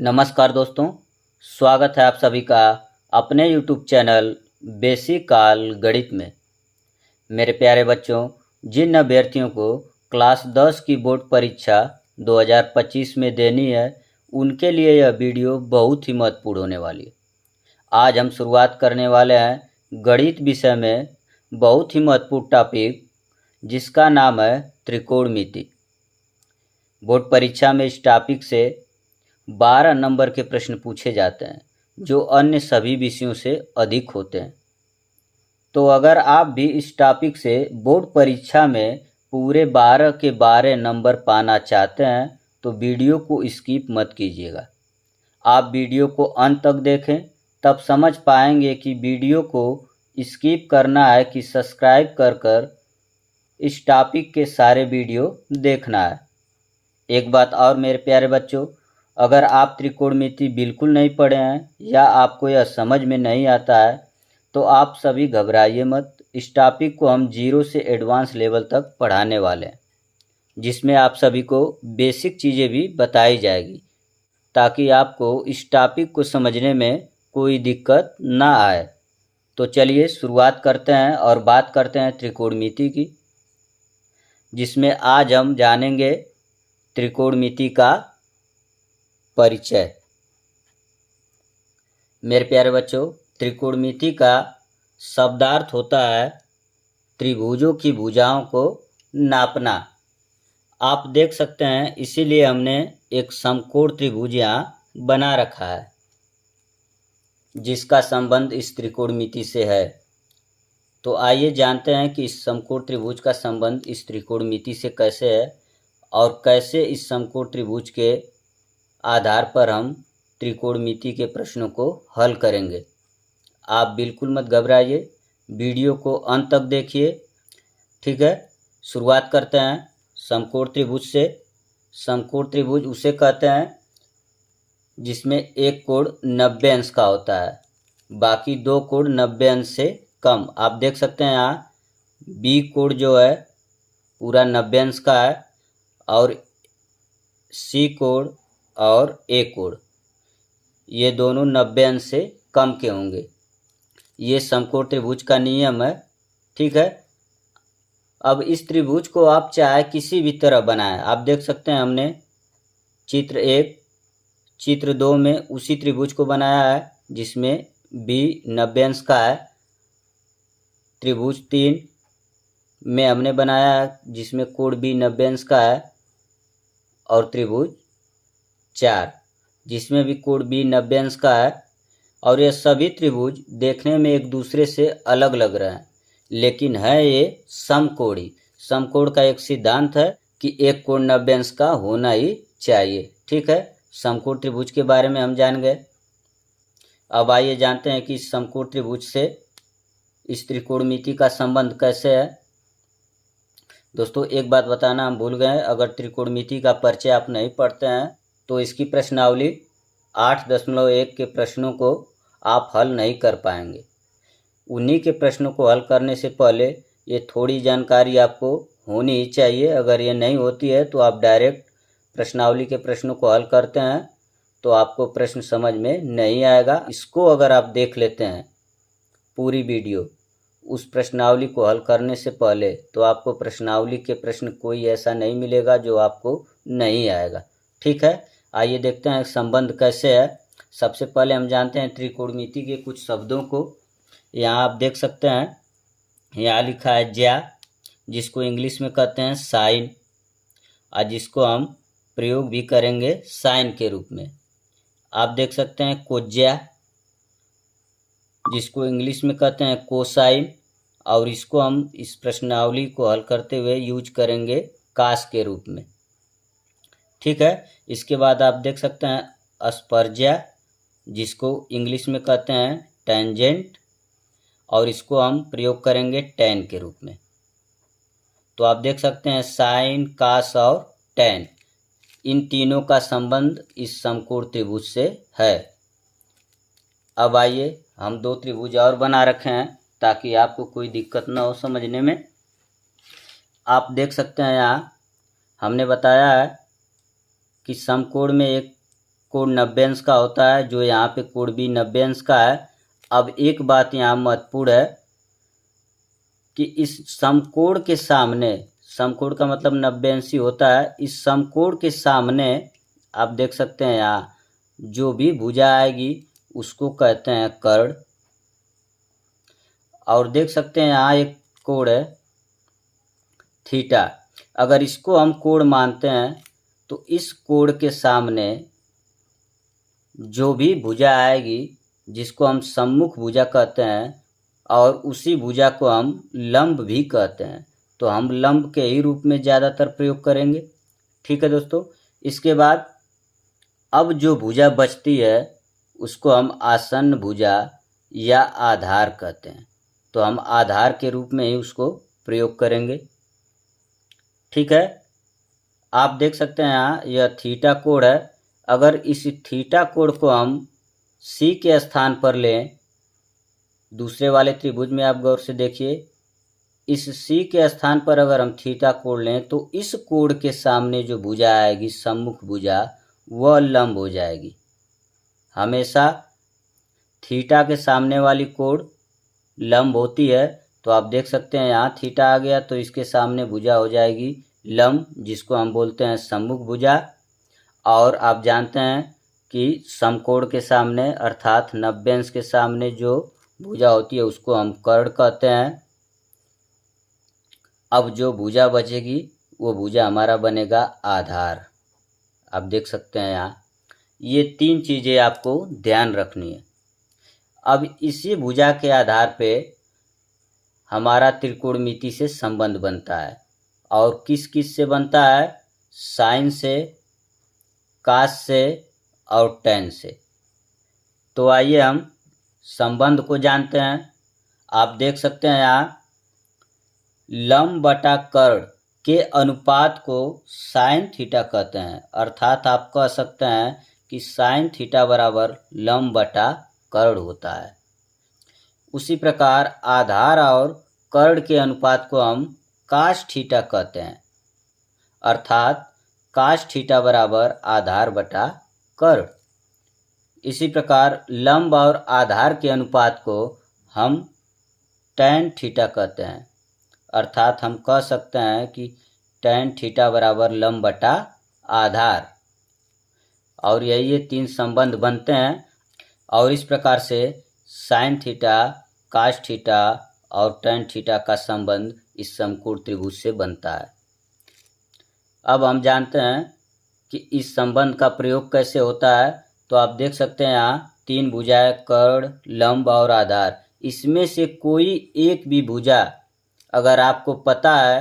नमस्कार दोस्तों, स्वागत है आप सभी का अपने YouTube चैनल बेसिक काल गणित में। मेरे प्यारे बच्चों, जिन अभ्यर्थियों को क्लास 10 की बोर्ड परीक्षा 2025 में देनी है, उनके लिए यह वीडियो बहुत ही महत्वपूर्ण होने वाली है। आज हम शुरुआत करने वाले हैं गणित विषय में बहुत ही महत्वपूर्ण टॉपिक, जिसका नाम है त्रिकोणमिति। बोर्ड परीक्षा में इस टॉपिक से 12 नंबर के प्रश्न पूछे जाते हैं, जो अन्य सभी विषयों से अधिक होते हैं। तो अगर आप भी इस टॉपिक से बोर्ड परीक्षा में पूरे 12 के 12 नंबर पाना चाहते हैं, तो वीडियो को स्किप मत कीजिएगा। आप वीडियो को अंत तक देखें, तब समझ पाएंगे कि वीडियो को स्किप करना है कि सब्सक्राइब कर इस टॉपिक के सारे वीडियो देखना है। एक बात और मेरे प्यारे बच्चों, अगर आप त्रिकोणमिति बिल्कुल नहीं पढ़े हैं या आपको यह समझ में नहीं आता है, तो आप सभी घबराइए मत। इस टॉपिक को हम 0 से एडवांस लेवल तक पढ़ाने वाले हैं, जिसमें आप सभी को बेसिक चीज़ें भी बताई जाएगी, ताकि आपको इस टॉपिक को समझने में कोई दिक्कत ना आए। तो चलिए शुरुआत करते हैं और बात करते हैं त्रिकोणमिति की, जिसमें आज हम जानेंगे त्रिकोणमिति का परिचय। मेरे प्यारे बच्चों, त्रिकोणमिति का शब्दार्थ होता है त्रिभुजों की भुजाओं को नापना। आप देख सकते हैं, इसीलिए हमने एक समकोण त्रिभुज यहाँ बना रखा है, जिसका संबंध इस त्रिकोणमिति से है। तो आइए जानते हैं कि इस समकोण त्रिभुज का संबंध इस त्रिकोणमिति से कैसे है और कैसे इस समकोण त्रिभुज के आधार पर हम त्रिकोणमिति के प्रश्नों को हल करेंगे। आप बिल्कुल मत घबराइए, वीडियो को अंत तक देखिए, ठीक है। शुरुआत करते हैं समकोण त्रिभुज से। समकोण त्रिभुज उसे कहते हैं जिसमें एक कोण 90 अंश का होता है, बाकी दो कोण 90 अंश से कम। आप देख सकते हैं यहाँ बी कोण जो है पूरा 90 अंश का है, और सी कोण और ए कोण ये दोनों 90 अंश से कम के होंगे। ये समकोण त्रिभुज का नियम है, ठीक है। अब इस त्रिभुज को आप चाहे किसी भी तरह बनाएं। आप देख सकते हैं हमने चित्र 1, चित्र 2 में उसी त्रिभुज को बनाया है, जिसमें बी 90 अंश का है। त्रिभुज 3 में हमने बनाया है, जिसमें कोण बी 90 अंश का है, और त्रिभुज 4 जिसमें भी कोण बी 90 अंश का है। और ये सभी त्रिभुज देखने में एक दूसरे से अलग लग रहे हैं, लेकिन है ये समकोणी। समकोण का एक सिद्धांत है कि एक कोण 90 अंश का होना ही चाहिए, ठीक है। समकोण त्रिभुज के बारे में हम जान गए। अब आइए जानते हैं कि इस समकोण त्रिभुज से इस त्रिकोणमिति का संबंध कैसे है। दोस्तों, एक बात बताना हम भूल गए, अगर त्रिकोणमिति का परिचय आप नहीं पढ़ते हैं तो इसकी प्रश्नावली 8.1 के प्रश्नों को आप हल नहीं कर पाएंगे। उन्हीं के प्रश्नों को हल करने से पहले ये थोड़ी जानकारी आपको होनी ही चाहिए। अगर ये नहीं होती है तो आप डायरेक्ट प्रश्नावली के प्रश्नों को हल करते हैं तो आपको प्रश्न समझ में नहीं आएगा। इसको अगर आप देख लेते हैं पूरी वीडियो उस प्रश्नावली को हल करने से पहले, तो आपको प्रश्नावली के प्रश्न कोई ऐसा नहीं मिलेगा जो आपको नहीं आएगा, ठीक है। आइए देखते हैं संबंध कैसे है। सबसे पहले हम जानते हैं त्रिकोणमिति के कुछ शब्दों को। यहाँ आप देख सकते हैं, यहाँ लिखा है ज्या, जिसको इंग्लिश में कहते हैं साइन, और जिसको हम प्रयोग भी करेंगे साइन के रूप में। आप देख सकते हैं कोज्या, जिसको इंग्लिश में कहते हैं कोसाइन, और इसको हम इस प्रश्नावली को हल करते हुए यूज करेंगे कास के रूप में, ठीक है। इसके बाद आप देख सकते हैं अस्पर्ज्या, जिसको इंग्लिश में कहते हैं टेंजेंट, और इसको हम प्रयोग करेंगे टैन के रूप में। तो आप देख सकते हैं साइन, कास और टैन, इन तीनों का संबंध इस समकोण त्रिभुज से है। अब आइए हम दो त्रिभुज और बना रखे हैं, ताकि आपको कोई दिक्कत ना हो समझने में। आप देख सकते हैं यहाँ हमने बताया है कि समकोण में एक कोण 90 अंश का होता है, जो यहाँ पे कोण भी 90 अंश का है। अब एक बात यहाँ महत्वपूर्ण है कि इस समकोण के सामने, समकोण का मतलब 90 अंशी होता है, इस समकोण के सामने आप देख सकते हैं यहाँ जो भी भुजा आएगी उसको कहते हैं कर्ण। और देख सकते हैं यहाँ एक कोण है थीटा, अगर इसको हम कोण मानते हैं तो इस कोण के सामने जो भी भुजा आएगी जिसको हम सम्मुख भुजा कहते हैं और उसी भुजा को हम लंब भी कहते हैं, तो हम लंब के ही रूप में ज़्यादातर प्रयोग करेंगे। ठीक है दोस्तों, इसके बाद अब जो भुजा बचती है उसको हम आसन्न भुजा या आधार कहते हैं, तो हम आधार के रूप में ही उसको प्रयोग करेंगे। ठीक है, आप देख सकते हैं यहाँ यह थीटा कोण है। अगर इस थीटा कोण को हम सी के स्थान पर लें, दूसरे वाले त्रिभुज में आप गौर से देखिए, इस सी के स्थान पर अगर हम थीटा कोण लें तो इस कोण के सामने जो भुजा आएगी सम्मुख भुजा वह लंब हो जाएगी। हमेशा थीटा के सामने वाली कोण लंब होती है, तो आप देख सकते हैं यहाँ थीटा आ गया तो इसके सामने भुजा हो जाएगी लंब, जिसको हम बोलते हैं सम्मुख भुजा। और आप जानते हैं कि समकोण के सामने अर्थात 90 अंश के सामने जो भुजा होती है उसको हम कर्ण कहते हैं। अब जो भुजा बचेगी वो भुजा हमारा बनेगा आधार। आप देख सकते हैं यहाँ ये 3 चीज़ें आपको ध्यान रखनी है। अब इसी भुजा के आधार पे हमारा त्रिकोणमिति से संबंध बनता है, और किस किस से बनता है? साइन से, कास से और टैन से। तो आइए हम संबंध को जानते हैं। आप देख सकते हैं यहाँ लंब बटा कर्ण के अनुपात को साइन थीटा कहते हैं, अर्थात आप कह सकते हैं कि साइन थीटा बराबर लंब बटा कर्ण होता है। उसी प्रकार आधार और कर्ण के अनुपात को हम काश थीटा कहते हैं, अर्थात काश थीटा बराबर आधार बटा कर्ण। इसी प्रकार लंब और आधार के अनुपात को हम टैन थीटा कहते हैं, अर्थात हम कह सकते हैं कि टैन थीटा बराबर लंब बटा आधार। और यही ये 3 संबंध बनते हैं, और इस प्रकार से साइन थीटा, काश थीटा और टैन थीटा का संबंध इस समकोण त्रिभुज से बनता है। अब हम जानते हैं कि इस संबंध का प्रयोग कैसे होता है। तो आप देख सकते हैं यहाँ 3 भुजाएं कर्ण, लंब और आधार, इसमें से कोई एक भी भुजा अगर आपको पता है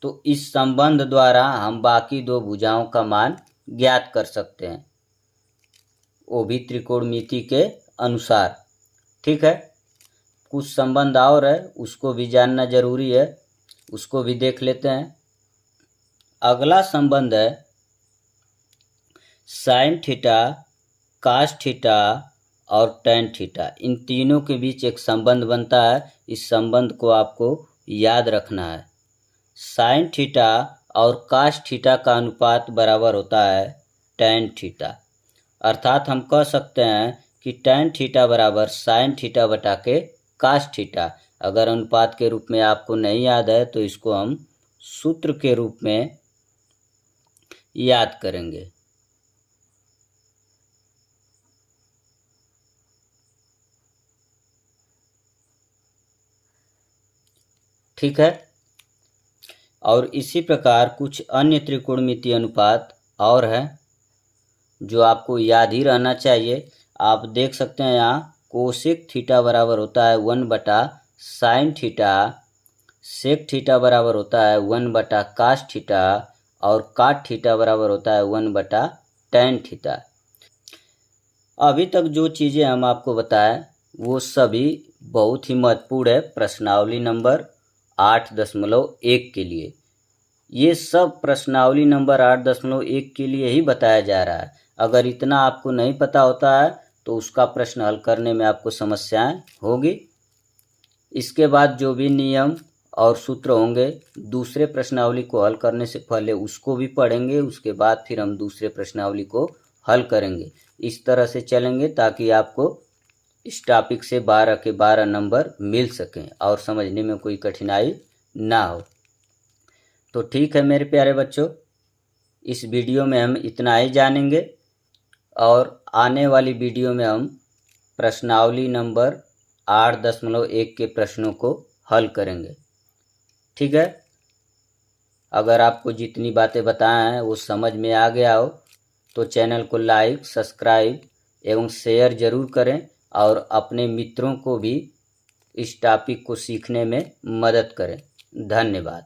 तो इस संबंध द्वारा हम बाकी 2 भुजाओं का मान ज्ञात कर सकते हैं, वो भी त्रिकोणमिति के अनुसार। ठीक है, कुछ संबंध और है उसको भी जानना जरूरी है, उसको भी देख लेते हैं। अगला संबंध है साइन थीटा, काश थीटा और टैन थीटा। इन तीनों के बीच एक संबंध बनता है, इस संबंध को आपको याद रखना है। साइन थीटा और काश थीटा का अनुपात बराबर होता है टैन थीटा, अर्थात हम कह सकते हैं कि टैन थीटा बराबर साइन थीटा बटा के काश थीटा। अगर अनुपात के रूप में आपको नहीं याद है तो इसको हम सूत्र के रूप में याद करेंगे। ठीक है, और इसी प्रकार कुछ अन्य त्रिकोणमितीय अनुपात और है जो आपको याद ही रहना चाहिए। आप देख सकते हैं यहाँ कोसेक थीटा बराबर होता है 1 बटा साइन थीटा, सेक थीटा बराबर होता है 1 बटा काश थीटा और काट थीटा बराबर होता है 1 बटा टैन थीटा। अभी तक जो चीज़ें हम आपको बताएं वो सभी बहुत ही महत्वपूर्ण है प्रश्नावली नंबर 8.1 के लिए। ये सब प्रश्नावली नंबर 8.1 के लिए ही बताया जा रहा है। अगर इतना आपको नहीं पता होता है तो उसका प्रश्न हल करने में आपको समस्याएं होगी। इसके बाद जो भी नियम और सूत्र होंगे दूसरे प्रश्नावली को हल करने से पहले उसको भी पढ़ेंगे, उसके बाद फिर हम दूसरे प्रश्नावली को हल करेंगे। इस तरह से चलेंगे ताकि आपको इस टॉपिक से 12 के 12 नंबर मिल सकें और समझने में कोई कठिनाई ना हो। तो ठीक है मेरे प्यारे बच्चों, इस वीडियो में हम इतना ही जानेंगे और आने वाली वीडियो में हम प्रश्नावली नंबर 8.1 के प्रश्नों को हल करेंगे। ठीक है, अगर आपको जितनी बातें बताएं हैं वो समझ में आ गया हो तो चैनल को लाइक, सब्सक्राइब एवं शेयर ज़रूर करें और अपने मित्रों को भी इस टॉपिक को सीखने में मदद करें। धन्यवाद।